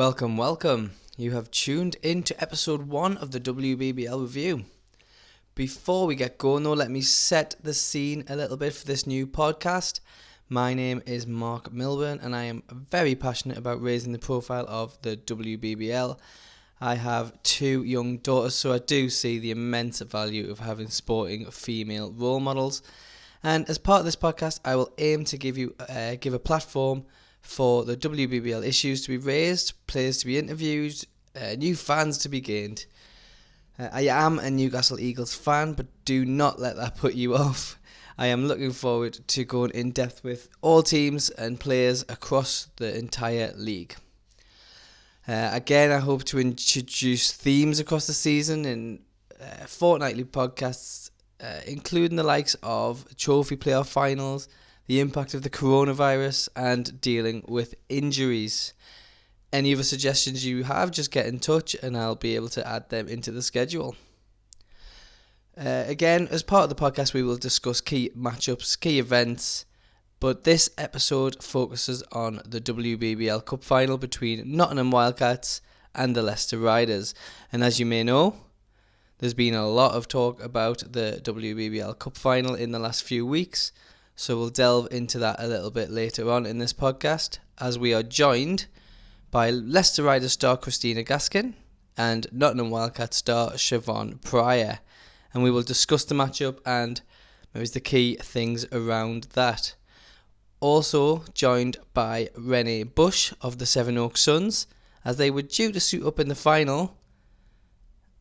Welcome, welcome. You have tuned in to episode 1 of the WBBL review. Before we get going though, let me set the scene a little bit for this new podcast. My name is Mark Milburn and I am very passionate about raising the profile of the WBBL. I have 2 young daughters, so I do see the immense value of having sporting female role models. And as part of this podcast, I will aim to give a platform for the WBBL issues to be raised, players to be interviewed, new fans to be gained. I am a Newcastle Eagles fan, but do not let that put you off. I am looking forward to going in depth with all teams and players across the entire league. Again, I hope to introduce themes across the season in fortnightly podcasts, including the likes of trophy playoff finals, the impact of the coronavirus, and dealing with injuries. Any other suggestions you have, just get in touch and I'll be able to add them into the schedule. Again, as part of the podcast, we will discuss key matchups, key events, but this episode focuses on the WBBL Cup Final between Nottingham Wildcats and the Leicester Riders. And as you may know, there's been a lot of talk about the WBBL Cup Final in the last few weeks, so we'll delve into that a little bit later on in this podcast, as we are joined by Leicester Riders star Christina Gaskin and Nottingham Wildcats star Siobhan Pryor, and we will discuss the matchup and maybe the key things around that. Also joined by Renee Busch of the Sevenoaks Suns, as they were due to suit up in the final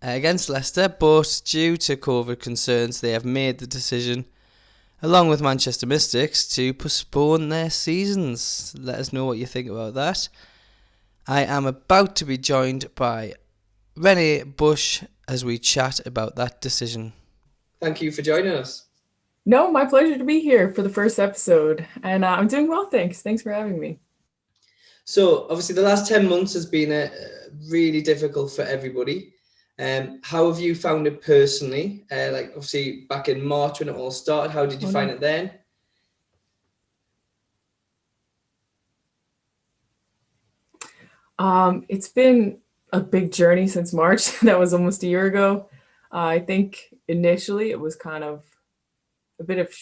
against Leicester, but due to COVID concerns they have made the decision, along with Manchester Mystics, to postpone their seasons. Let us know what you think about that. I am about to be joined by Renee Busch as we chat about that decision. Thank you for joining us. No, my pleasure to be here for the first episode. And I'm doing well, thanks. Thanks for having me. So, obviously, the last 10 months has been really difficult for everybody. How have you found it personally? Obviously back in March when it all started, how did you find it then? It's been a big journey since March. That was almost a year ago. I think initially it was kind of a bit of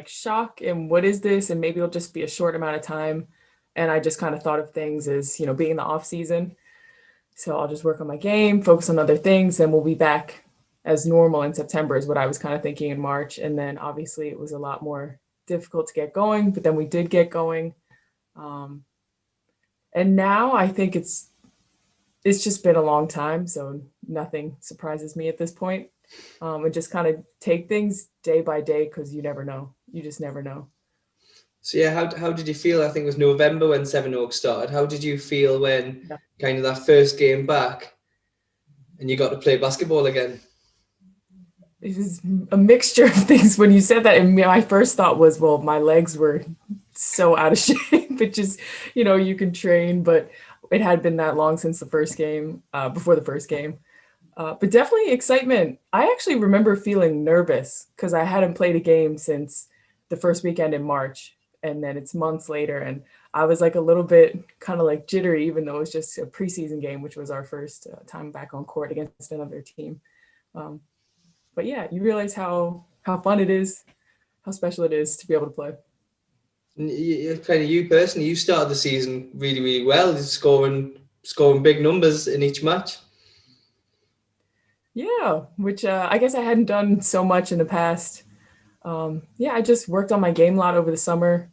shock and what is this? And maybe it'll just be a short amount of time. And I just kind of thought of things as, being in the off season. So I'll just work on my game, focus on other things, and we'll be back as normal in September is what I was kind of thinking in March. And then obviously it was a lot more difficult to get going, but then we did get going. And now I think it's just been a long time, so nothing surprises me at this point. And just kind of take things day by day because you never know. You just never know. So yeah, how did you feel? I think it was November when Sevenoaks started. How did you feel when kind of that first game back and you got to play basketball again? It was a mixture of things. When you said that, and my first thought was, well, my legs were so out of shape. It just, you can train, but it had been that long since the first game, before the first game. But definitely excitement. I actually remember feeling nervous because I hadn't played a game since the first weekend in March. And then it's months later, and I was a little bit kind of jittery, even though it was just a preseason game, which was our first time back on court against another team. But yeah, you realize how fun it is, how special it is to be able to play. You personally, you started the season really, really well, scoring big numbers in each match. Yeah, which I guess I hadn't done so much in the past. I just worked on my game a lot over the summer,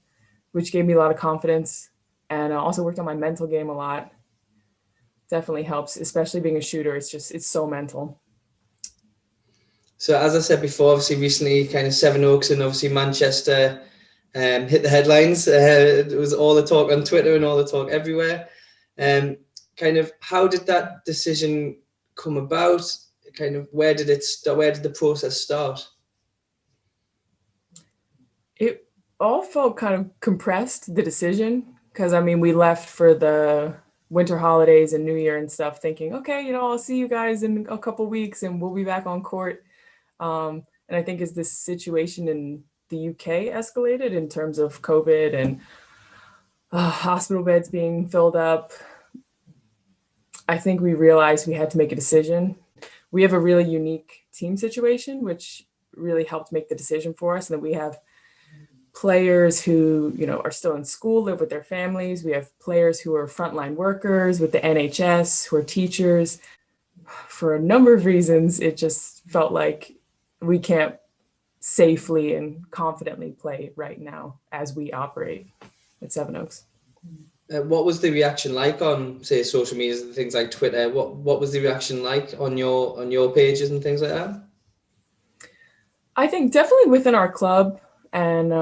which gave me a lot of confidence, and I also worked on my mental game a lot. Definitely helps, especially being a shooter. It's so mental. So as I said before, obviously recently kind of Sevenoaks and obviously Manchester hit the headlines. It was all the talk on Twitter and all the talk everywhere. Kind of how did that decision come about? Kind of where did it start? Where did the process start? It all felt kind of compressed, the decision, because we left for the winter holidays and New Year and stuff thinking, okay, I'll see you guys in a couple weeks and we'll be back on court. And I think as this situation in the UK escalated in terms of COVID and hospital beds being filled up, I think we realized we had to make a decision. We have a really unique team situation, which really helped make the decision for us. And then we have players who, are still in school, live with their families. We have players who are frontline workers with the NHS, who are teachers. For a number of reasons, it just felt like we can't safely and confidently play right now as we operate at Sevenoaks. What was the reaction like on, say, social media and things like Twitter? What was the reaction like on your pages and things like that? I think definitely within our club, and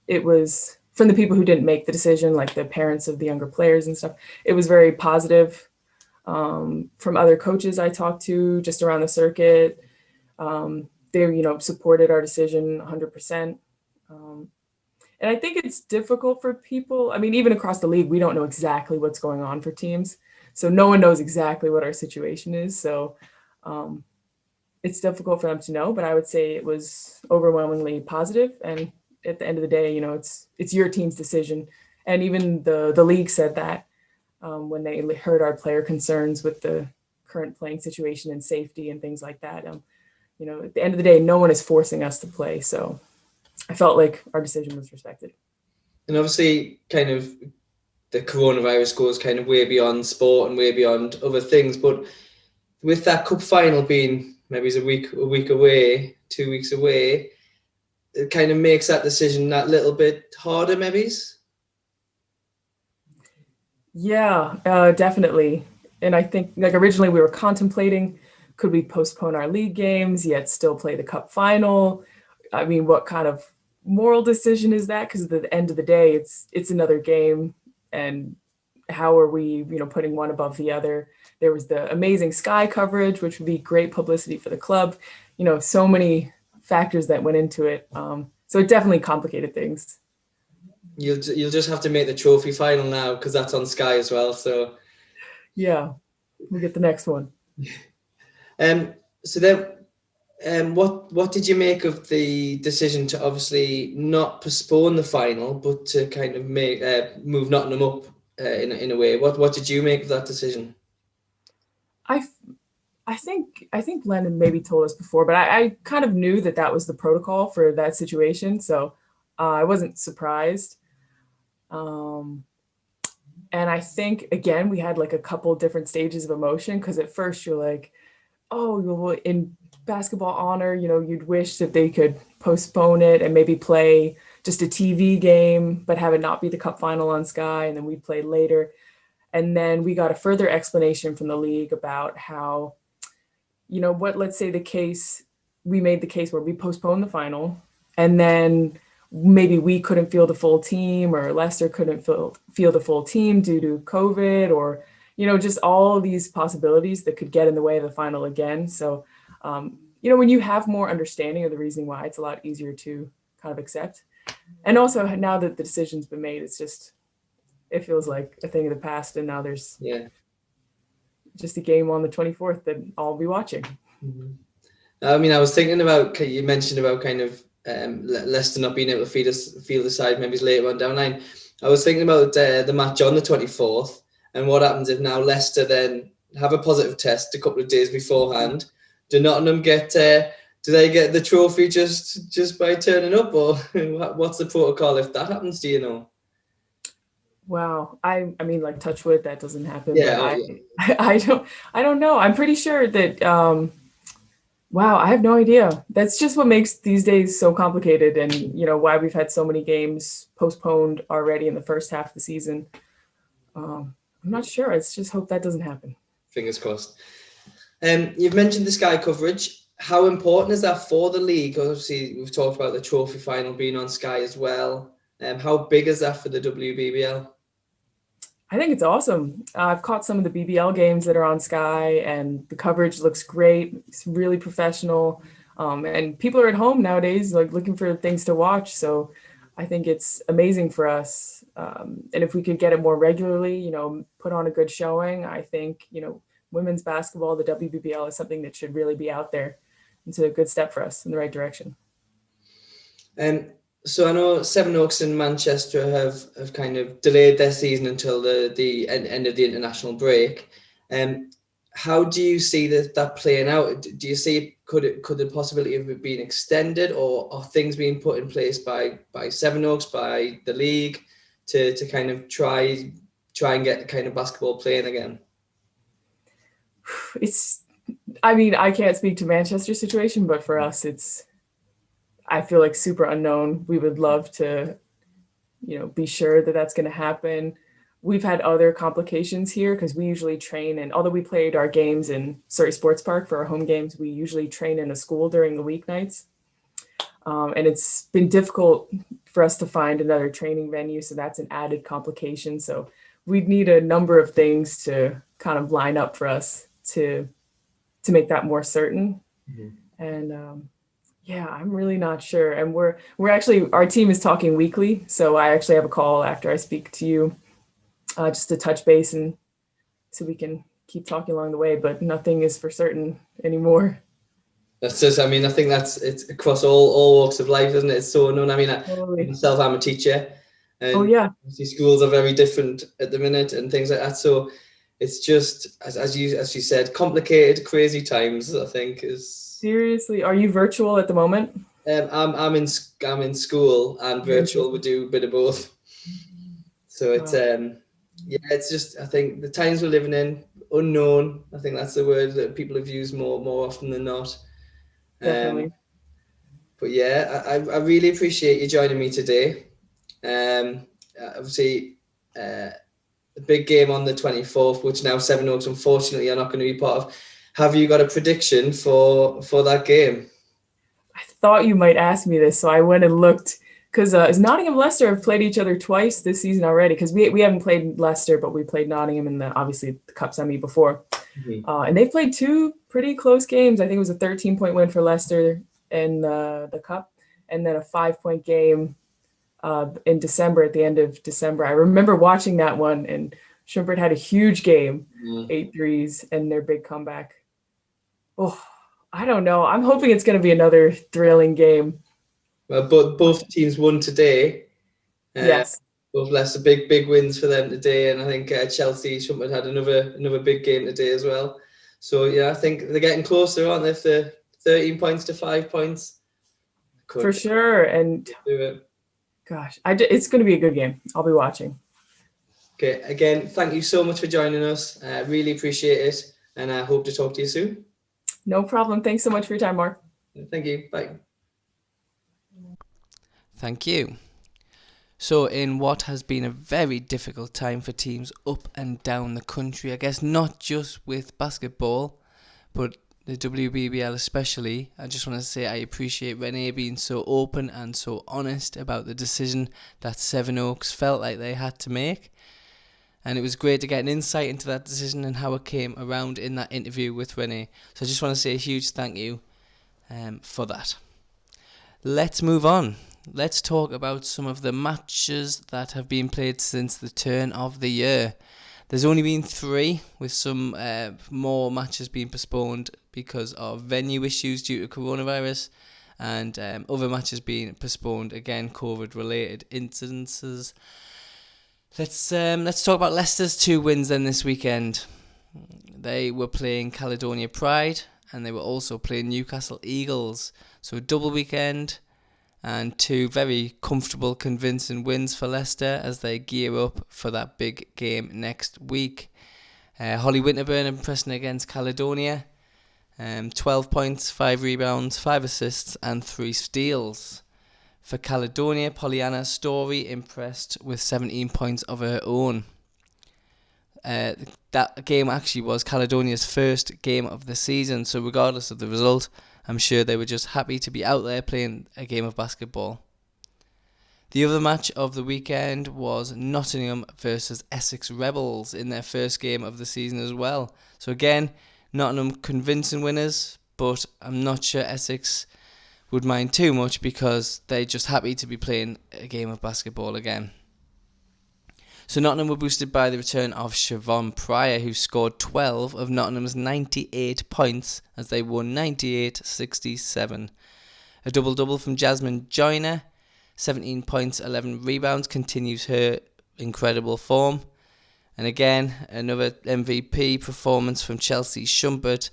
it was from the people who didn't make the decision, like the parents of the younger players and stuff. It was very positive. From other coaches I talked to just around the circuit, they supported our decision 100%. And I think it's difficult for people. I mean, even across the league, we don't know exactly what's going on for teams. So no one knows exactly what our situation is. So it's difficult for them to know, but I would say it was overwhelmingly positive. And at the end of the day, it's your team's decision. And even the league said that when they heard our player concerns with the current playing situation and safety and things like that. At the end of the day, no one is forcing us to play. So I felt like our decision was respected. And obviously, kind of the coronavirus goes kind of way beyond sport and way beyond other things. But with that cup final being maybe a week away, 2 weeks away, it kind of makes that decision that little bit harder, maybe. Yeah, definitely. And I think like originally we were contemplating, could we postpone our league games yet still play the cup final? I mean, what kind of moral decision is that? Because at the end of the day, it's another game, and how are we, putting one above the other? There was the amazing Sky coverage, which would be great publicity for the club. So many factors that went into it. So it definitely complicated things. You'll just have to make the trophy final now because that's on Sky as well. So yeah, we'll get the next one. So then, what did you make of the decision to obviously not postpone the final, but to kind of make move Nottingham up in a way? What did you make of that decision? I think Lennon maybe told us before, but I kind of knew that was the protocol for that situation, so I wasn't surprised. And I think again we had like a couple different stages of emotion, because at first you're like, oh, well, in basketball honor, you'd wish that they could postpone it and maybe play just a TV game, but have it not be the cup final on Sky, and then we'd play later. And then we got a further explanation from the league about how, let's say we made the case where we postponed the final, and then maybe we couldn't field the full team, or Leicester couldn't field the full team due to COVID, or just all these possibilities that could get in the way of the final again. So, when you have more understanding of the reasoning why, it's a lot easier to kind of accept. And also now that the decision's been made, it feels like a thing of the past. And now there's just a game on the 24th that I'll be watching. Mm-hmm. I mean, I was thinking about, you mentioned about kind of Leicester not being able to field the side maybe later on down the line. I was thinking about the match on the 24th. And what happens if now Leicester then have a positive test a couple of days beforehand? Do Nottingham do they get the trophy just by turning up, or what's the protocol if that happens? Do you know? Wow, I mean, like touch wood, that doesn't happen. Yeah, but I don't know. I'm pretty sure that. Wow, I have no idea. That's just what makes these days so complicated, and why we've had so many games postponed already in the first half of the season. I'm not sure. Let's just hope that doesn't happen. Fingers crossed. You've mentioned the Sky coverage. How important is that for the league? Obviously, we've talked about the trophy final being on Sky as well. How big is that for the WBBL? I think it's awesome. I've caught some of the BBL games that are on Sky, and the coverage looks great. It's really professional. And people are at home nowadays, like looking for things to watch. So I think it's amazing for us. And if we could get it more regularly, put on a good showing, I think, women's basketball, the WBBL, is something that should really be out there. It's a good step for us in the right direction. So I know Sevenoaks and Manchester have kind of delayed their season until the end of the international break. How do you see that playing out? Do you see could the possibility of it being extended, or are things being put in place by Sevenoaks, by the league, to kind of try and get kind of basketball playing again? I can't speak to Manchester's situation, but for us, I feel like super unknown. We would love to, be sure that that's going to happen. We've had other complications here because we usually train, and although we played our games in Surrey Sports Park for our home games, we usually train in a school during the weeknights. And it's been difficult for us to find another training venue, so that's an added complication. So we'd need a number of things to kind of line up for us to make that more certain. And I'm really not sure. And we're actually, our team is talking weekly, so I actually have a call after I speak to you, just to touch base, and so we can keep talking along the way, but nothing is for certain anymore. That's just, I think it's across all walks of life, isn't it? It's so unknown. Totally. Myself, I'm a teacher, and schools are very different at the minute and things like that. So it's just, as you said, complicated, crazy times, I think. Seriously, are you virtual at the moment? I'm in school and virtual. We do a bit of both. So it's it's just, I think the times we're living in, unknown. I think that's the word that people have used more often than not. Definitely. But yeah, I really appreciate you joining me today. Obviously, the big game on the 24th, which now Sevenoaks unfortunately are not going to be part of. Have you got a prediction for that game? I thought you might ask me this, so I went and looked, because Nottingham and Leicester have played each other twice this season already, because we haven't played Leicester, but we played Nottingham in the Cup semi before. And they've played two pretty close games. I think it was a 13-point win for Leicester in the Cup, and then a 5-point game in December, at the end of December. I remember watching that one, and Shumpert had a huge game, 8 threes, and their big comeback. Oh, I don't know. I'm hoping it's going to be another thrilling game. Well, both teams won today. Yes. Both Leicester, big wins for them today, and I think Chelsea, Shumpert had another big game today as well. So yeah, I think they're getting closer, aren't they? If they're 13 points to 5 points. For sure. And do it. Gosh, it's going to be a good game. I'll be watching. Okay, again, thank you so much for joining us. I really appreciate it, and I hope to talk to you soon. No problem. Thanks so much for your time, Mark. Thank you. Bye. Thank you. So in what has been a very difficult time for teams up and down the country, I guess not just with basketball, but the WBBL especially, I just want to say I appreciate Renee being so open and so honest about the decision that Sevenoaks felt like they had to make. And it was great to get an insight into that decision and how it came around in that interview with Renee. So I just want to say a huge thank you for that. Let's move on. Let's talk about some of the matches that have been played since the turn of the year. There's only been 3, with some more matches being postponed because of venue issues due to coronavirus, and other matches being postponed, again, COVID-related incidences. Let's talk about Leicester's 2 wins then this weekend. They were playing Caledonia Pride, and they were also playing Newcastle Eagles. So a double weekend, and 2 very comfortable, convincing wins for Leicester as they gear up for that big game next week. Holly Winterburn impressing against Caledonia. 12 points, 5 rebounds, 5 assists and 3 steals. For Caledonia, Pollyanna Story impressed with 17 points of her own. That game actually was Caledonia's first game of the season, so regardless of the result, I'm sure they were just happy to be out there playing a game of basketball. The other match of the weekend was Nottingham versus Essex Rebels in their first game of the season as well. So again, Nottingham convincing winners, but I'm not sure Essex would mind too much because they're just happy to be playing a game of basketball again. So Nottingham were boosted by the return of Siobhan Pryor, who scored 12 of Nottingham's 98 points as they won 98-67. A double-double from Jasmine Joyner, 17 points, 11 rebounds, continues her incredible form. And again, another MVP performance from Chelsea Shumpert.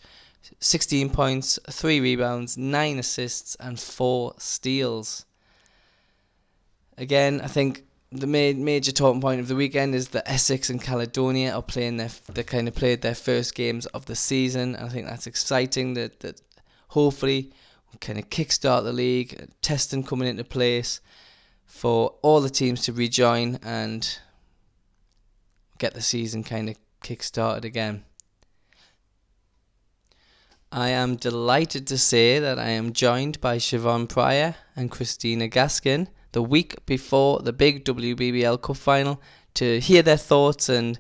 16 points, 3 rebounds, 9 assists and 4 steals. Again, I think the major talking point of the weekend is that Essex and Caledonia are playing they kind of played their first games of the season. And I think that's exciting that hopefully we'll kind of kickstart the league, testing coming into place for all the teams to rejoin and get the season kind of kick-started again. I am delighted to say that I am joined by Siobhan Pryor and Christina Gaskin the week before the big WBBL Cup Final to hear their thoughts and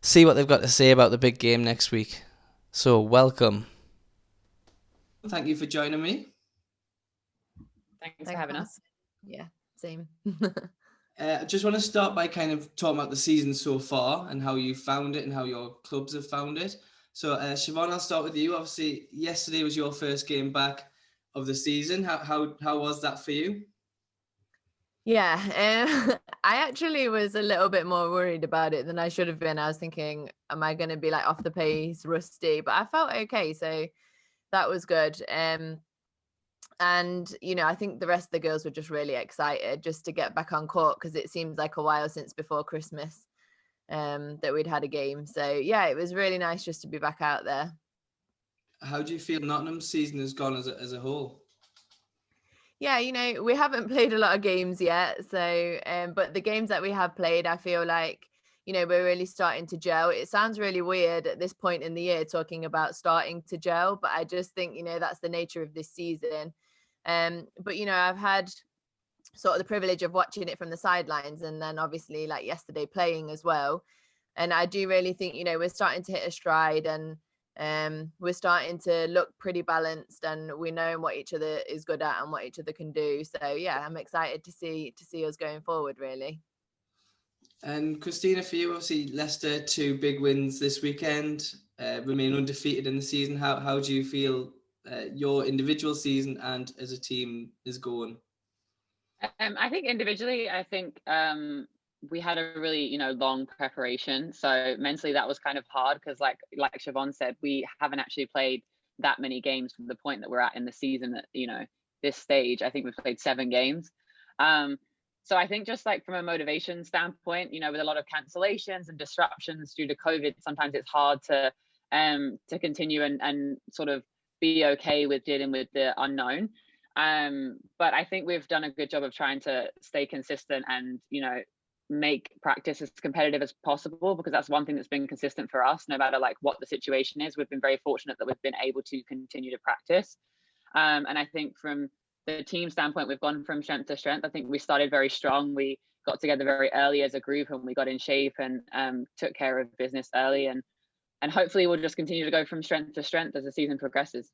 see what they've got to say about the big game next week. So, welcome. Thank you for joining me. Thanks for having us. Yeah, same. I just want to start by kind of talking about the season so far and how you found it and how your clubs have found it. So, Siobhan, I'll start with you. Obviously, yesterday was your first game back of the season. How was that for you? Yeah, I actually was a little bit more worried about it than I should have been. I was thinking, am I going to be like off the pace, rusty? But I felt okay, so that was good. And I think the rest of the girls were just really excited just to get back on court because it seems like a while since before Christmas that we'd had a game. So yeah, it was really nice just to be back out there. How do you feel Nottingham's season has gone as a whole? Yeah, we haven't played a lot of games yet. So, but the games that we have played, I feel like, we're really starting to gel. It sounds really weird at this point in the year talking about starting to gel, but I just think, that's the nature of this season. But, I've had sort of the privilege of watching it from the sidelines and then obviously like yesterday playing as well. And I do really think, we're starting to hit a stride and we're starting to look pretty balanced and we know what each other is good at and what each other can do. So yeah, I'm excited to see us going forward, really. And Christina, for you, obviously Leicester 2 big wins this weekend, remain undefeated in the season. How do you feel your individual season and as a team is going? I think individually, we had a really, long preparation. So mentally that was kind of hard because like Siobhan said, we haven't actually played that many games from the point that we're at in the season at, this stage. I think we've played 7 games. So I think just like from a motivation standpoint, with a lot of cancellations and disruptions due to COVID, sometimes it's hard to continue and sort of be okay with dealing with the unknown. But I think we've done a good job of trying to stay consistent and, make practice as competitive as possible, because that's one thing that's been consistent for us, no matter like what the situation is. We've been very fortunate that we've been able to continue to practice. And I think from the team standpoint, we've gone from strength to strength. I think we started very strong. We got together very early as a group and we got in shape and took care of business early. And hopefully we'll just continue to go from strength to strength as the season progresses.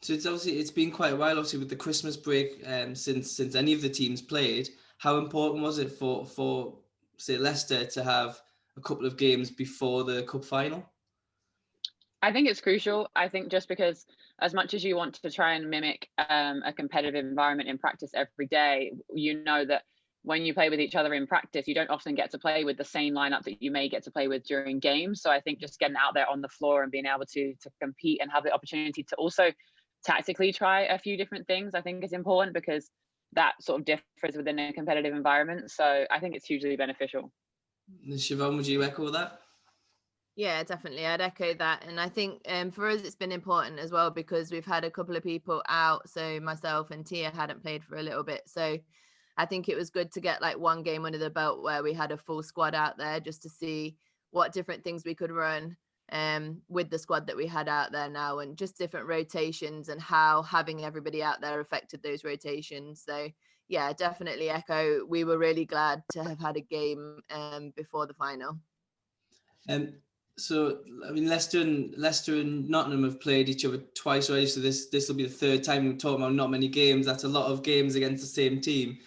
So it's been quite a while, obviously, with the Christmas break since any of the teams played. How important was it for say Leicester to have a couple of games before the cup final? I think it's crucial. I think just because as much as you want to try and mimic a competitive environment in practice every day, that when you play with each other in practice, you don't often get to play with the same lineup that you may get to play with during games. So I think just getting out there on the floor and being able to compete and have the opportunity to also tactically try a few different things, I think is important, because that sort of differs within a competitive environment. So I think it's hugely beneficial. Siobhan, would you echo that? Yeah, definitely. I'd echo that. And I think for us, it's been important as well because we've had a couple of people out. So myself and Tia hadn't played for a little bit. So I think it was good to get like one game under the belt where we had a full squad out there just to see what different things we could run with the squad that we had out there now, and just different rotations and how having everybody out there affected those rotations. So yeah, definitely echo. We were really glad to have had a game before the final. So I mean, Leicester and Nottingham have played each other twice already. So this will be the third time we're talking about not many games. That's a lot of games against the same team.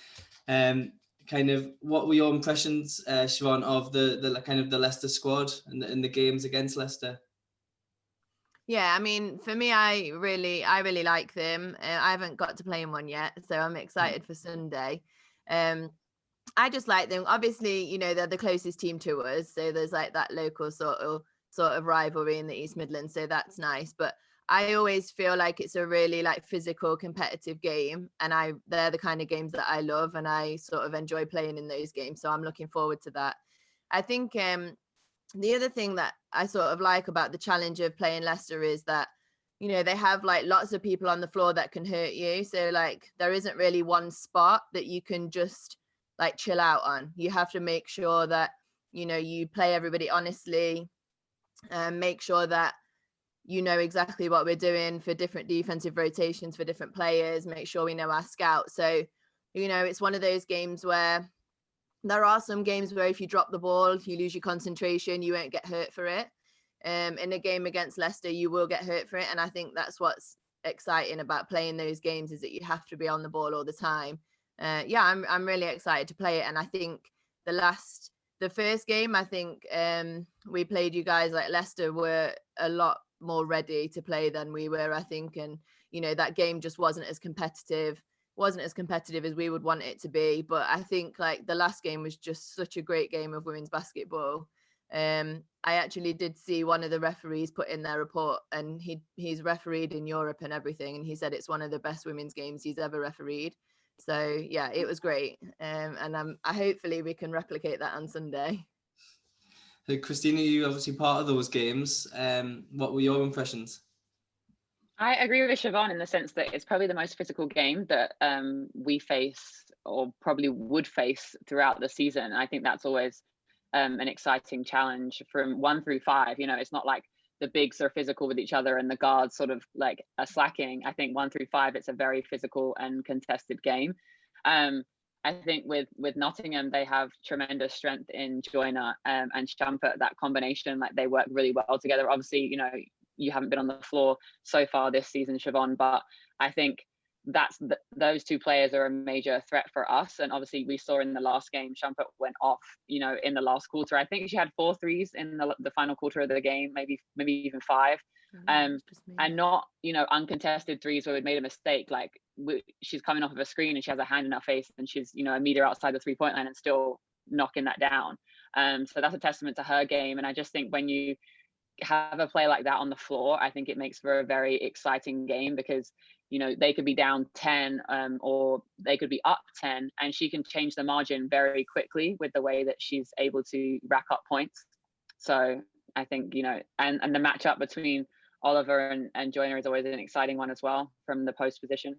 Kind of, what were your impressions, Siobhan, of the kind of the Leicester squad and the games against Leicester? Yeah, I mean, for me, I really like them. I haven't got to play in one yet, so I'm excited for Sunday. I just like them. Obviously, you know, they're the closest team to us, so there's like that local sort of rivalry in the East Midlands, so that's nice. But I always feel like it's a really like physical, competitive game, and they're the kind of games that I love, and I sort of enjoy playing in those games. So I'm looking forward to that. I think the other thing that I sort of like about the challenge of playing Leicester is that, you know, they have like lots of people on the floor that can hurt you. So like there isn't really one spot that you can just like chill out on. You have to make sure that, you know, you play everybody honestly, and make sure that you know exactly what we're doing for different defensive rotations for different players, make sure we know our scouts. So, you know, it's one of those games where there are some games where if you drop the ball, you lose your concentration, you won't get hurt for it. In a game against Leicester, you will get hurt for it. And I think that's what's exciting about playing those games, is that you have to be on the ball all the time. I'm really excited to play it. And I think the first game, I think we played you guys, like Leicester were a lot more ready to play than we were, I think. And, you know, that game just wasn't as competitive as we would want it to be. But I think like the last game was just such a great game of women's basketball. I actually did see one of the referees put in their report, and he's refereed in Europe and everything, and he said it's one of the best women's games he's ever refereed. So yeah, it was great, and I hopefully we can replicate that on Sunday. So Christina, you obviously part of those games. What were your impressions? I agree with Siobhan in the sense that it's probably the most physical game that we face, or probably would face, throughout the season. I think that's always an exciting challenge from 1 through 5. You know, it's not like the bigs are physical with each other and the guards sort of like are slacking. I think 1 through 5, it's a very physical and contested game. I think with Nottingham, they have tremendous strength in Joyner and Champert. That combination, like they work really well together. Obviously, you know, you haven't been on the floor so far this season, Siobhan, but I think those two players are a major threat for us. And obviously we saw in the last game, Champert went off, you know, in the last quarter. I think she had 4 threes in the final quarter of the game, maybe even 5. And not, you know, uncontested threes where we made a mistake. Like she's coming off of a screen and she has a hand in her face and she's, you know, a meter outside the 3-point line and still knocking that down. So that's a testament to her game. And I just think when you have a play like that on the floor, I think it makes for a very exciting game, because, you know, they could be down 10 or they could be up 10, and she can change the margin very quickly with the way that she's able to rack up points. So I think, you know, and the matchup between Oliver and Joyner is always an exciting one as well from the post position.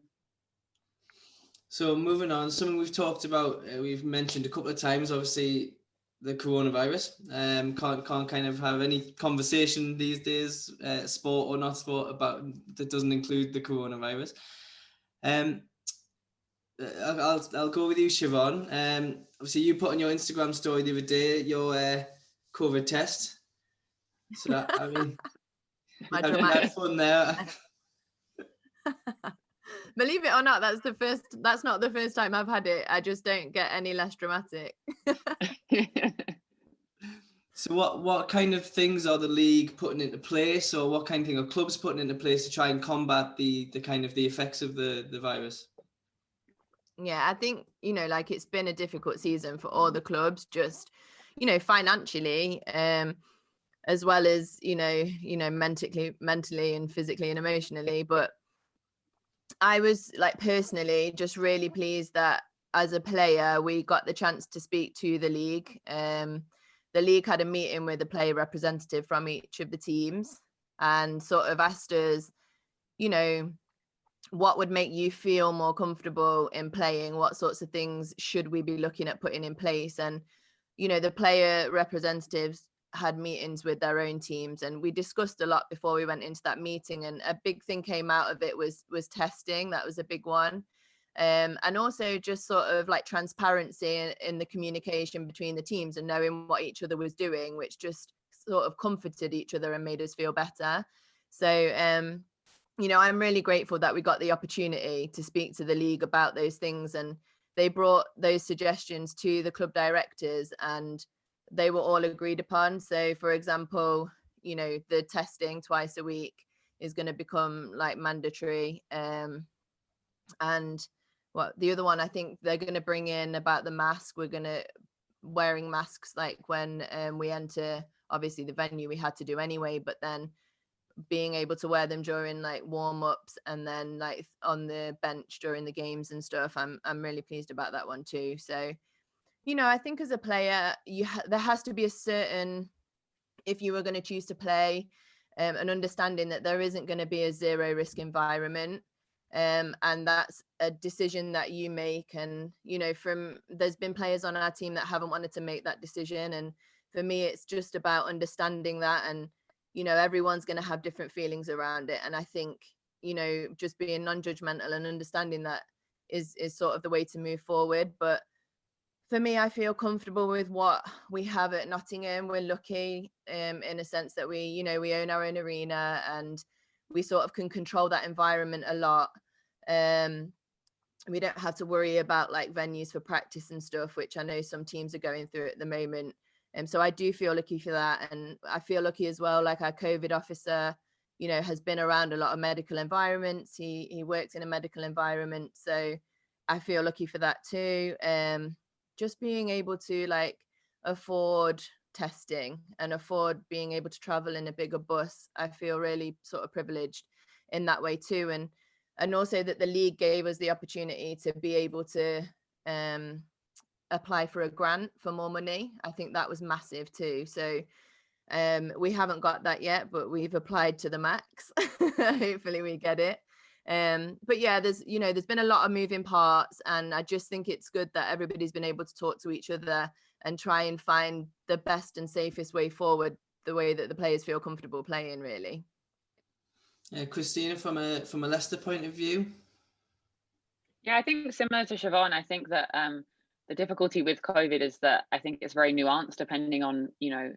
So moving on, something we've talked about, we've mentioned a couple of times, obviously the coronavirus. Can't kind of have any conversation these days, sport or not sport, about that doesn't include the coronavirus. I'll go with you, Siobhan. Obviously you put on your Instagram story the other day your COVID test. So that, I mean, had fun there. Believe it or not, that's not the first time I've had it. I just don't get any less dramatic. So what kind of things are the league putting into place, or what kind of thing are clubs putting into place to try and combat the kind of the effects of the virus? Yeah, I think, you know, like it's been a difficult season for all the clubs, just, you know, financially, as well as, you know, mentally and physically and emotionally. But I was like personally just really pleased that as a player we got the chance to speak to the league. The league had a meeting with a player representative from each of the teams and sort of asked us, you know, what would make you feel more comfortable in playing? What sorts of things should we be looking at putting in place? And, you know, the player representatives had meetings with their own teams, and we discussed a lot before we went into that meeting, and a big thing came out of it was testing. That was a big one. And also just sort of like transparency in the communication between the teams and knowing what each other was doing, which just sort of comforted each other and made us feel better. So you know, I'm really grateful that we got the opportunity to speak to the league about those things, and they brought those suggestions to the club directors and they were all agreed upon. So for example, you know, the testing twice a week is going to become like mandatory, and the other one, I think they're going to bring in about the mask. We're going to wearing masks like when we enter, obviously the venue we had to do anyway, but then being able to wear them during like warm-ups and then like on the bench during the games and stuff. I'm really pleased about that one too. So, you know, I think as a player, there has to be a certain, if you were going to choose to play, an understanding that there isn't going to be a zero risk environment. And that's a decision that you make. And, you know, there's been players on our team that haven't wanted to make that decision. And for me, it's just about understanding that. And, you know, everyone's going to have different feelings around it. And I think, you know, just being non-judgmental and understanding that is sort of the way to move forward. But for me, I feel comfortable with what we have at Nottingham. We're lucky in a sense that we own our own arena and we sort of can control that environment a lot. We don't have to worry about like venues for practice and stuff, which I know some teams are going through at the moment. So I do feel lucky for that. And I feel lucky as well, like our COVID officer, you know, has been around a lot of medical environments. He works in a medical environment. So I feel lucky for that too. Just being able to like afford testing and afford being able to travel in a bigger bus, I feel really sort of privileged in that way too. And also that the league gave us the opportunity to be able to apply for a grant for more money. I think that was massive too. So we haven't got that yet, but we've applied to the max. Hopefully we get it. But yeah, there's been a lot of moving parts, and I just think it's good that everybody's been able to talk to each other and try and find the best and safest way forward, the way that the players feel comfortable playing, really. Christina, from a Leicester point of view? Yeah, I think similar to Siobhan, I think that the difficulty with COVID is that I think it's very nuanced depending on, you know,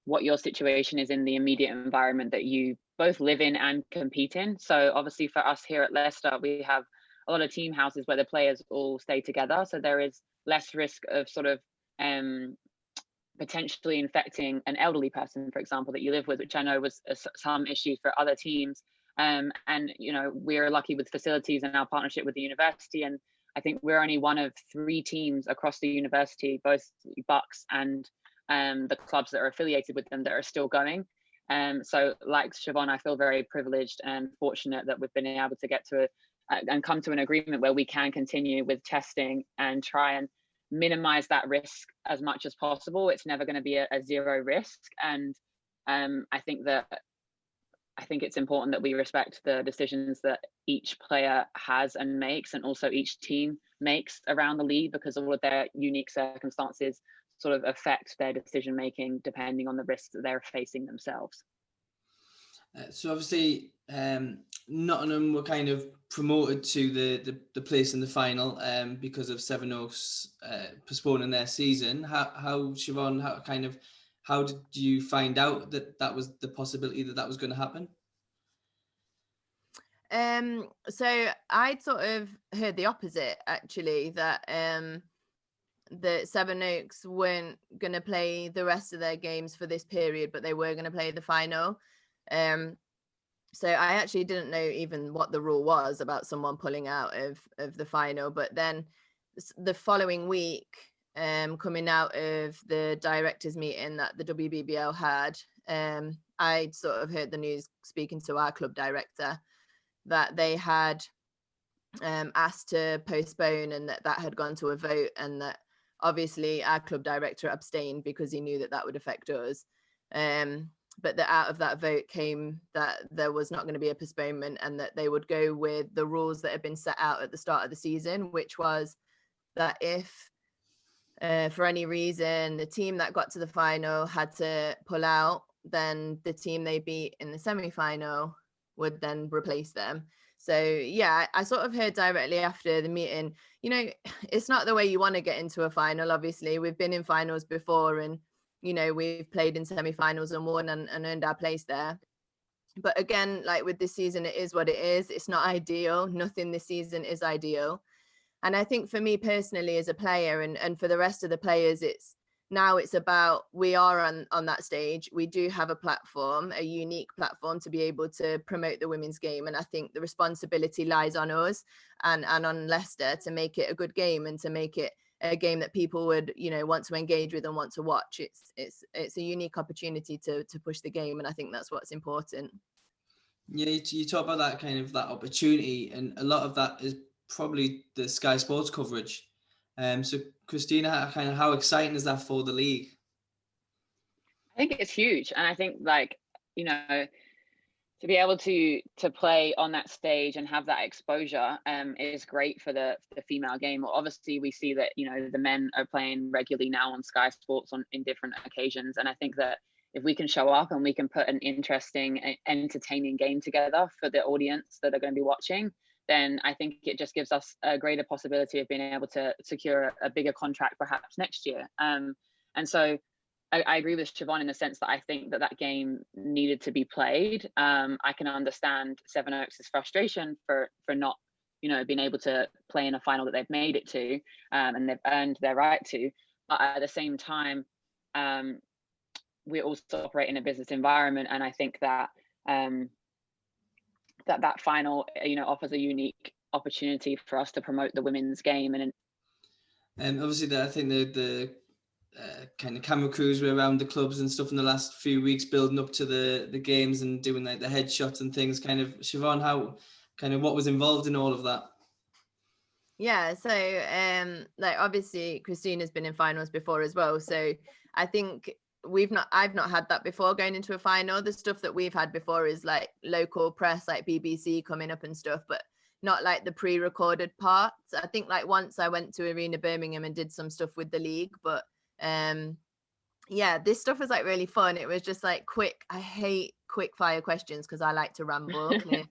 what your situation is in the immediate environment that you both live in and compete in. So obviously for us here at Leicester, we have a lot of team houses where the players all stay together. So there is less risk of sort of potentially infecting an elderly person, for example, that you live with, which I know was some issue for other teams. And, you know, we're lucky with facilities and our partnership with the university. And I think we're only one of 3 teams across the university, both Bucks and the clubs that are affiliated with them, that are still going. So like Siobhan, I feel very privileged and fortunate that we've been able to get to and come to an agreement where we can continue with testing and try and minimize that risk as much as possible. It's never going to be a zero risk. And I think it's important that we respect the decisions that each player has and makes, and also each team makes around the league, because all of their unique circumstances sort of affect their decision making depending on the risks that they're facing themselves. So obviously Nottingham were kind of promoted to the place in the final because of Sevenoaks postponing their season. How Siobhan, how did you find out that was the possibility that was going to happen? So I'd sort of heard the opposite, actually, that the Sevenoaks weren't going to play the rest of their games for this period, but they were going to play the final. So I actually didn't know even what the rule was about someone pulling out of the final. But then the following week, coming out of the directors meeting that the WBBL had, I sort of heard the news, speaking to our club director, that they had asked to postpone, and that had gone to a vote, and that obviously our club director abstained because he knew that would affect us. But that out of that vote came that there was not going to be a postponement, and that they would go with the rules that had been set out at the start of the season, which was that if for any reason the team that got to the final had to pull out, then the team they beat in the semi-final would then replace them. So yeah, I sort of heard directly after the meeting, you know, it's not the way you want to get into a final. Obviously, we've been in finals before, and, you know, we've played in semi-finals and won and earned our place there. But again, like with this season, it is what it is. It's not ideal. Nothing this season is ideal. And I think for me personally as a player, and for the rest of the players, it's now it's about, we are on that stage. We do have a platform, a unique platform to be able to promote the women's game. And I think the responsibility lies on us and on Leicester to make it a good game and to make it a game that people would, you know, want to engage with and want to watch. It's a unique opportunity to push the game. And I think that's what's important. Yeah, you talk about that kind of that opportunity, and a lot of that is probably the Sky Sports coverage. So Christina, kind of how exciting is that for the league? I think it's huge, and I think, like, you know, to be able to play on that stage and have that exposure is great for the female game. Well, obviously we see that, you know, the men are playing regularly now on Sky Sports in different occasions, and I think that if we can show up and we can put an interesting, entertaining game together for the audience that are going to be watching, then I think it just gives us a greater possibility of being able to secure a bigger contract perhaps next year. And so I agree with Siobhan in the sense that I think that game needed to be played. I can understand Sevenoaks' frustration for not, you know, being able to play in a final that they've made it to, and they've earned their right to. But at the same time, we also operate in a business environment, and I think that that final, you know, offers a unique opportunity for us to promote the women's game. And obviously, I think the kind of camera crews were around the clubs and stuff in the last few weeks, building up to the games and doing like the headshots and things. Kind of, Siobhan, how kind of what was involved in all of that? Yeah, so like obviously Christina's been in finals before as well, so I think I've not had that before going into a final. The stuff that we've had before is like local press, like BBC coming up and stuff, but not like the pre-recorded parts. I think like once I went to Arena Birmingham and did some stuff with the league, but yeah, this stuff was like really fun. It was just like quick. I hate quick fire questions because I like to ramble clearly.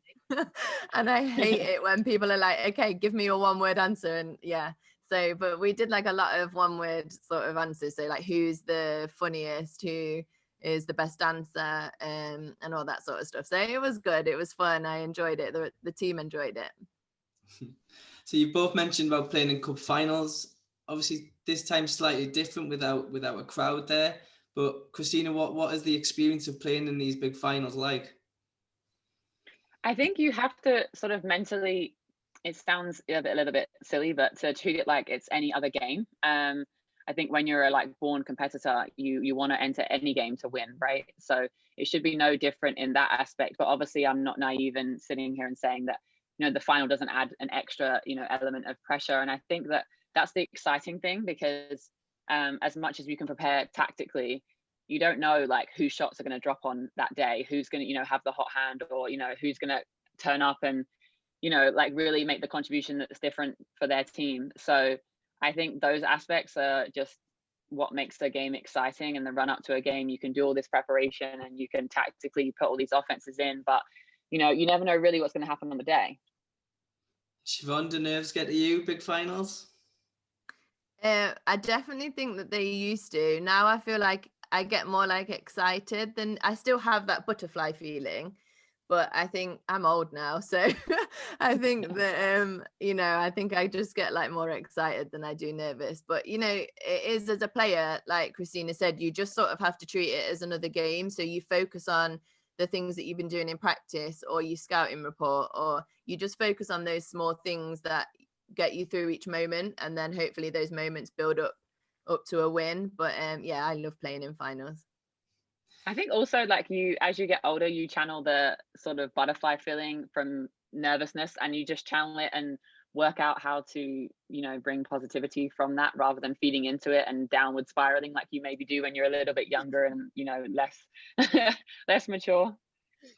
And I hate it when people are like, okay, give me your one word answer. And yeah, so, but we did like a lot of one word sort of answers. So like, who's the funniest, who is the best dancer, and all that sort of stuff. So it was good. It was fun. I enjoyed it. The team enjoyed it. So you both mentioned about playing in cup finals. Obviously this time slightly different without a crowd there. But Christina, what is the experience of playing in these big finals like? I think you have to sort of mentally, it sounds a little bit silly, but to treat it like it's any other game. I think when you're a like born competitor, you want to enter any game to win, right? So it should be no different in that aspect. But obviously I'm not naive in sitting here and saying that, you know, the final doesn't add an extra, you know, element of pressure. And I think that that's the exciting thing, because as much as you can prepare tactically, you don't know like whose shots are going to drop on that day, who's going to, you know, have the hot hand, or, you know, who's going to turn up and, you know, like really make the contribution that's different for their team. So I think those aspects are just what makes the game exciting. And the run up to a game, you can do all this preparation and you can tactically put all these offenses in, but, you know, you never know really what's going to happen on the day. Siobhan, do nerves get to you, big finals? I definitely think that they used to. Now I feel like I get more like excited than, I still have that butterfly feeling, but I think I'm old now. So I think that, you know, I think I just get like more excited than I do nervous. But, you know, it is, as a player, like Christina said, you just sort of have to treat it as another game. So you focus on the things that you've been doing in practice, or you scouting report, or you just focus on those small things that get you through each moment. And then hopefully those moments build up to a win. But yeah, I love playing in finals. I think also, like, you, as you get older, you channel the sort of butterfly feeling from nervousness, and you just channel it and work out how to, you know, bring positivity from that, rather than feeding into it and downward spiraling like you maybe do when you're a little bit younger and, you know, less mature.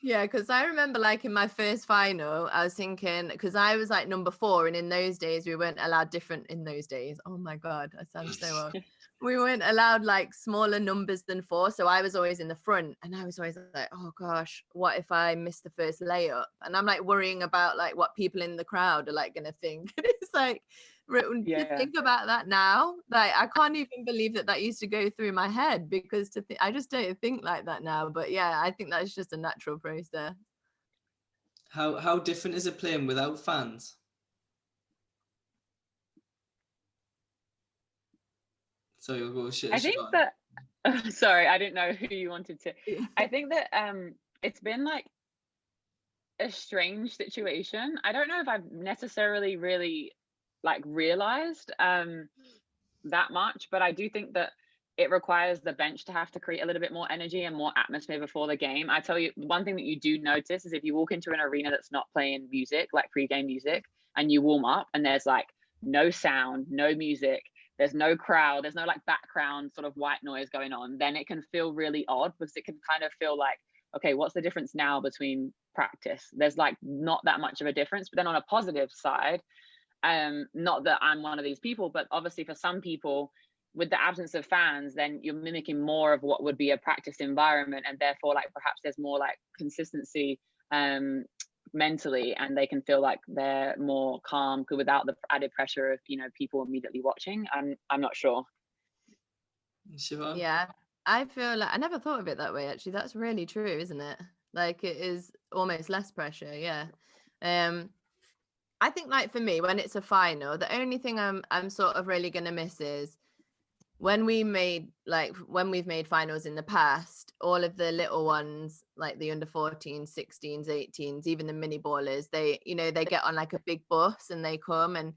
Yeah, because I remember like in my first final, I was thinking, because I was like number 4, and in those days we weren't allowed different. In those days, oh my god, I sound so old. We weren't allowed like smaller numbers than 4, so I was always in the front, and I was always like, oh gosh, what if I miss the first layup? And I'm like worrying about like what people in the crowd are like gonna think. It's like, to think about that now, like I can't even believe that used to go through my head, because I just don't think like that now. But yeah, I think that's just a natural process. How different is it playing without fans? So you'll go. I think that. Sorry, I didn't know who you wanted to. I think that it's been like a strange situation. I don't know if I've necessarily really like realized that much, but I do think that it requires the bench to have to create a little bit more energy and more atmosphere before the game. I tell you, one thing that you do notice is if you walk into an arena that's not playing music, like pre-game music, and you warm up and there's like no sound, no music, there's no crowd, there's no like background sort of white noise going on, then it can feel really odd because it can kind of feel like, okay, what's the difference now between practice? There's like not that much of a difference. But then on a positive side, not that I'm one of these people, but obviously for some people, with the absence of fans, then you're mimicking more of what would be a practice environment, and therefore like perhaps there's more like consistency mentally, and they can feel like they're more calm without the added pressure of, you know, people immediately watching. I'm not sure. Siobhan? Yeah, I feel like I never thought of it that way, actually. That's really true, isn't it? Like it is almost less pressure. Yeah. I think like for me, when it's a final, the only thing I'm sort of really gonna miss is when we've made finals in the past, all of the little ones, like the under 14s, 16s, 18s, even the mini ballers, they get on like a big bus and they come, and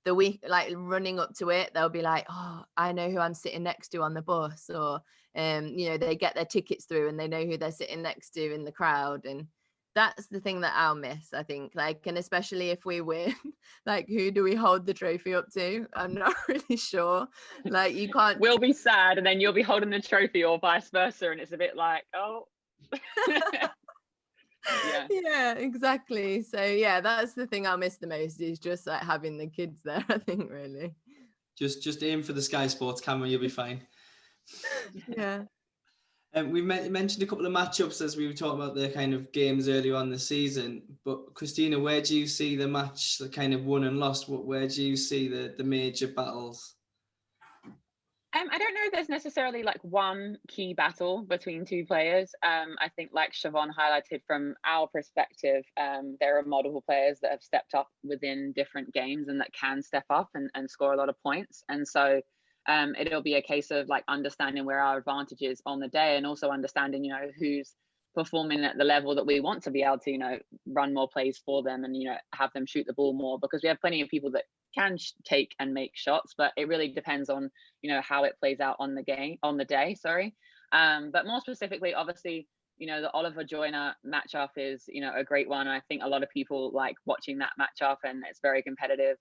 the week like running up to it, they'll be like, oh, I know who I'm sitting next to on the bus, or they get their tickets through and they know who they're sitting next to in the crowd. And that's the thing that I'll miss, I think. Like, and especially if we win, like, who do we hold the trophy up to? I'm not really sure. Like, you can't. We'll be sad, and then you'll be holding the trophy, or vice versa, and it's a bit like, oh. Yeah, exactly. So yeah, that's the thing I'll miss the most, is just like having the kids there, I think, really. Just aim for the Sky Sports camera, you'll be fine. Yeah. We mentioned a couple of matchups as we were talking about the kind of games earlier on the season. But Christina, where do you see the match that kind of won and lost? Where do you see the major battles? I don't know if there's necessarily like one key battle between two players. I think, like Siobhan highlighted, from our perspective, there are multiple players that have stepped up within different games and that can step up and score a lot of points. And so it'll be a case of like understanding where our advantage is on the day, and also understanding, you know, who's performing at the level that we want to be able to, you know, run more plays for them and, you know, have them shoot the ball more, because we have plenty of people that can take and make shots, but it really depends on, you know, how it plays out on the day. But more specifically, obviously, you know, the Oliver Joyner matchup is, you know, a great one. I think a lot of people like watching that matchup, and it's very competitive.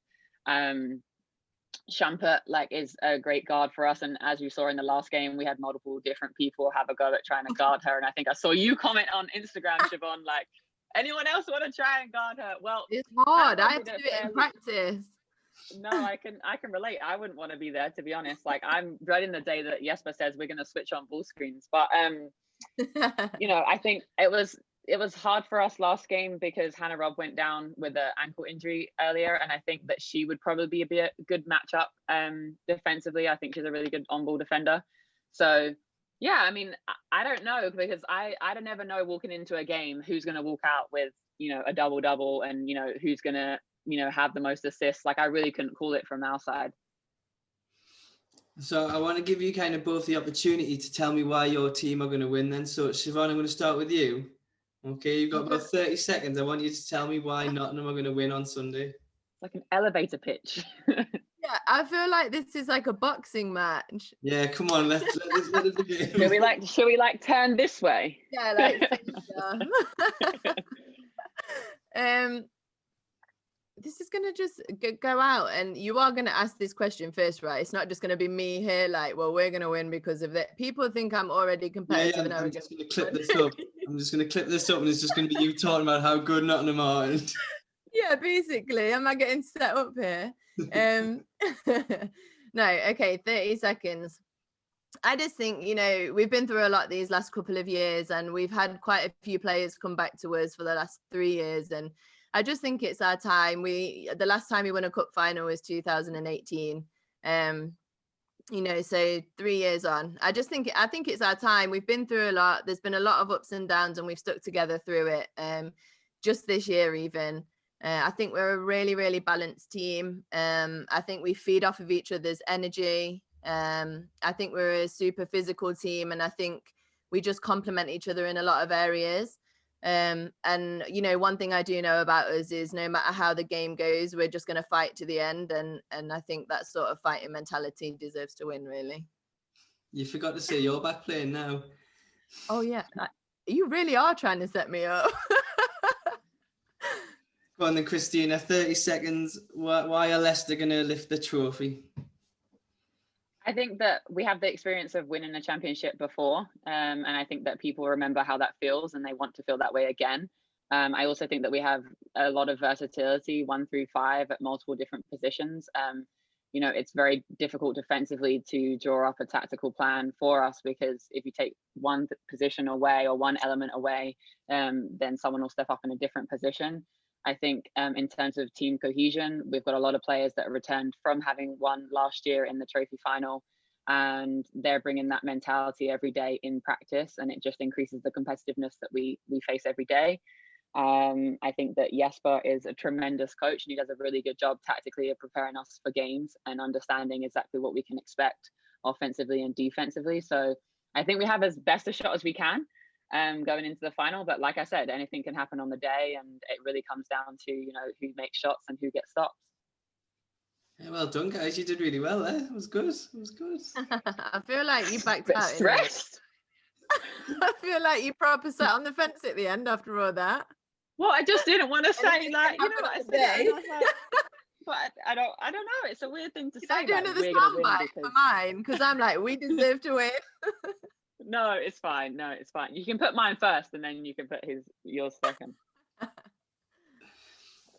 Shumpert is a great guard for us, and as you saw in the last game, we had multiple different people have a go at trying to guard her, and I think I saw you comment on Instagram, Siobhan, like, anyone else want to try and guard her? Well, it's hard. I have to do it in practice. No, I can relate. I wouldn't want to be there, to be honest. Like, I'm dreading the day that Jesper says we're going to switch on ball screens. But you know, I think it was hard for us last game because Hannah Robb went down with an ankle injury earlier, and I think that she would probably be a good matchup defensively. I think she's a really good on-ball defender. So yeah, I mean, I don't know, because I don't ever know walking into a game who's going to walk out with, you know, a double and, you know, who's going to, you know, have the most assists. Like, I really couldn't call it from our side. So I want to give you kind of both the opportunity to tell me why your team are going to win then. So Siobhan, I'm going to start with you. Okay, you've got about 30 seconds. I want you to tell me why Nottingham are going to win on Sunday. It's like an elevator pitch. Yeah, I feel like this is like a boxing match. Yeah, come on, let it begin. Should we turn this way? Yeah, like this is gonna just go out, and you are gonna ask this question first, right? It's not just gonna be me here like, well, we're gonna win because of that. People think I'm already competitive. Yeah, I'm just gonna clip this up. I'm just gonna clip this up, and it's just gonna be you talking about how good Nottingham are. Yeah, basically, am I getting set up here? No, okay, 30 seconds. I just think, you know, we've been through a lot these last couple of years, and we've had quite a few players come back to us for the last 3 years, and I just think it's our time. The last time we won a cup final was 2018. You know, so 3 years on. I think it's our time. We've been through a lot. There's been a lot of ups and downs, and we've stuck together through it. Just this year, even. I think we're a really, really balanced team. I think we feed off of each other's energy. I think we're a super physical team, and I think we just complement each other in a lot of areas. And you know, one thing I do know about us is no matter how the game goes, we're just going to fight to the end, and I think that sort of fighting mentality deserves to win, really. You forgot to say you're back playing now. Oh yeah, you really are trying to set me up. Go on then, Christina, 30 seconds. Why are Leicester going to lift the trophy? I think that we have the experience of winning a championship before, and I think that people remember how that feels and they want to feel that way again. I also think that we have a lot of versatility, 1 through 5 at multiple different positions. You know, it's very difficult defensively to draw up a tactical plan for us, because if you take one position away or one element away, then someone will step up in a different position. I think in terms of team cohesion, we've got a lot of players that have returned from having won last year in the trophy final, and they're bringing that mentality every day in practice, and it just increases the competitiveness that we face every day. I think that Jesper is a tremendous coach, and he does a really good job tactically of preparing us for games and understanding exactly what we can expect offensively and defensively. So I think we have as best a shot as we can going into the final, but like I said, anything can happen on the day, and it really comes down to, you know, who makes shots and who gets stops. Yeah, well done, guys. You did really well there. It was good. It was good. I feel like you backed out. Stressed. I feel like you proper sat on the fence at the end after all that. Well, I just didn't want to say that. You know what I said? Today. But I don't know. It's a weird thing to say. I do another soundbite for mine, because I'm like, we deserve to win. No, it's fine. No, it's fine. You can put mine first, and then you can put yours second.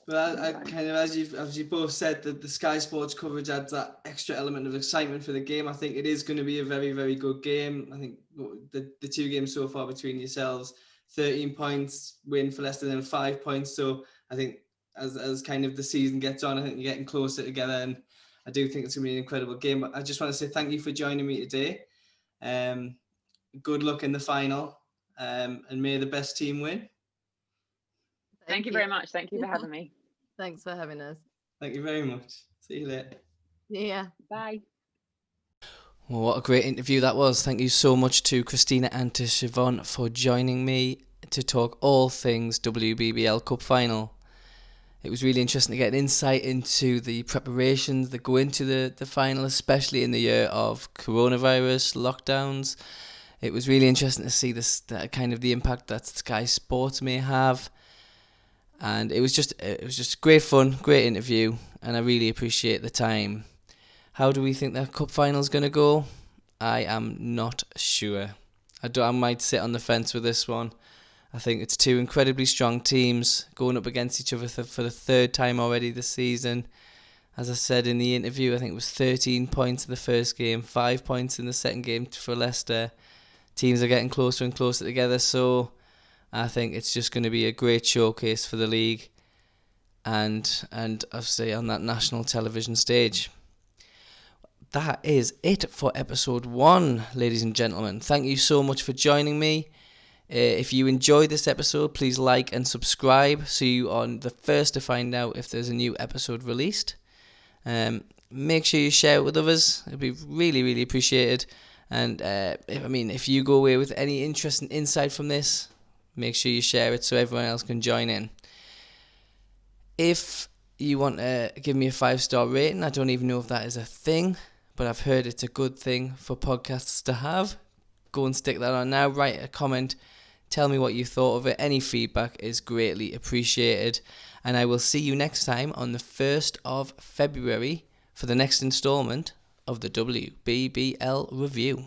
Well, I kind of, as you both said, that the Sky Sports coverage adds that extra element of excitement for the game. I think it is going to be a very, very good game. I think the 2 games so far between yourselves, 13 points win for Leicester, then 5 points. So I think as kind of the season gets on, I think you're getting closer together, and I do think it's going to be an incredible game. But I just want to say thank you for joining me today. Good luck in the final, and may the best team win. Thank you very much. Thank you for having me. Thanks for having us. Thank you very much. See you later. Yeah. Bye. Well, what a great interview that was. Thank you so much to Christina and to Siobhan for joining me to talk all things WBBL Cup Final. It was really interesting to get an insight into the preparations that go into the final, especially in the year of coronavirus, lockdowns. It was really interesting to see that kind of the impact that Sky Sports may have. And it was just great fun, great interview, and I really appreciate the time. How do we think that cup final is going to go? I am not sure. I might sit on the fence with this one. I think it's 2 incredibly strong teams going up against each other for the 3rd time already this season. As I said in the interview, I think it was 13 points in the first game, 5 points in the second game for Leicester. Teams are getting closer and closer together, so I think it's just going to be a great showcase for the league and obviously on that national television stage. That is it for episode 1, ladies and gentlemen. Thank you so much for joining me. If you enjoyed this episode, please like and subscribe so you are the first to find out if there's a new episode released. Make sure you share it with others. It'd be really, really appreciated. And if you go away with any interesting insight from this, make sure you share it so everyone else can join in. If you want to give me a 5-star rating, I don't even know if that is a thing, but I've heard it's a good thing for podcasts to have. Go and stick that on now. Write a comment. Tell me what you thought of it. Any feedback is greatly appreciated. And I will see you next time on the 1st of February for the next instalment of the WBBL Review.